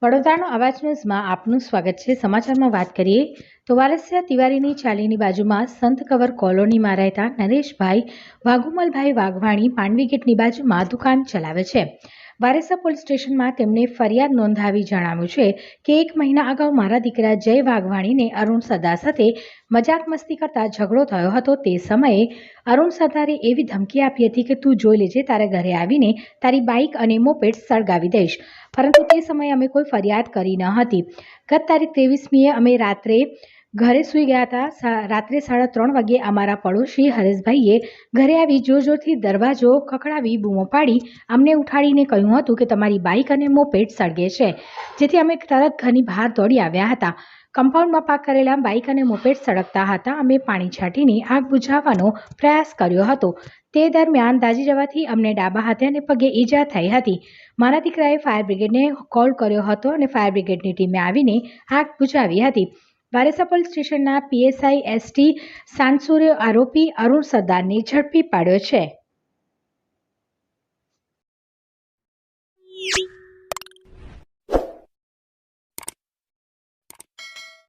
વડોદરાનો અવાજ ન્યૂઝમાં આપનું સ્વાગત છે। સમાચારમાં વાત કરીએ તો વારસિયા તિવારીની ચાલીની બાજુમાં સંત કવર કોલોનીમાં રહેતા નરેશભાઈ વાઘુમલભાઈ વાઘવાણી માંડવી ગેટની બાજુમાં દુકાન ચલાવે છે। વારેસા પોલીસ સ્ટેશનમાં તેમણે ફરિયાદ નોંધાવી જણાવ્યું છે કે 1 મહિના અગાઉ મારા દીકરા જય વાઘવાણીને અરુણ સરદાર સાથે મજાક મસ્તી કરતા ઝઘડો થયો હતો। તે સમયે અરુણ સરદારે એવી ધમકી આપી હતી કે તું જોઈ લેજે, તારા ઘરે આવીને તારી બાઇક અને મોપેડ સળગાવી દઈશ, પરંતુ તે સમયે અમે કોઈ ફરિયાદ કરી ન હતી। ગત તારીખ 23મીએ અમે રાત્રે ઘરે સૂઈ ગયા હતા। રાત્રે 3:30 વાગ્યે અમારા પડોશી હરેશભાઈએ ઘરે આવી જોરથી દરવાજો ખખડાવી બૂમો પાડી અમને ઉઠાડીને કહ્યું હતું કે તમારી બાઇક અને મોપેડ સળગે છે, જેથી અમે તરત ઘરની બહાર દોડી આવ્યા હતા। કમ્પાઉન્ડમાં પાર્ક કરેલા બાઇક અને મોપેડ સળગતા હતા। અમે પાણી છાંટીને આગ બુઝાવવાનો પ્રયાસ કર્યો હતો। તે દરમિયાન દાઝી જવાથી અમને ડાબા હાથે અને પગે ઈજા થઈ હતી। મારા દીકરાએ ફાયર બ્રિગેડને કોલ કર્યો હતો અને ફાયર બ્રિગેડની ટીમે આવીને આગ બુઝાવી હતી। વારેસા પોલીસ સ્ટેશનના પીએસઆઈ એસટી સાનસુરે આરોપી અરુણ સરદારને ઝડપી પાડ્યો છે।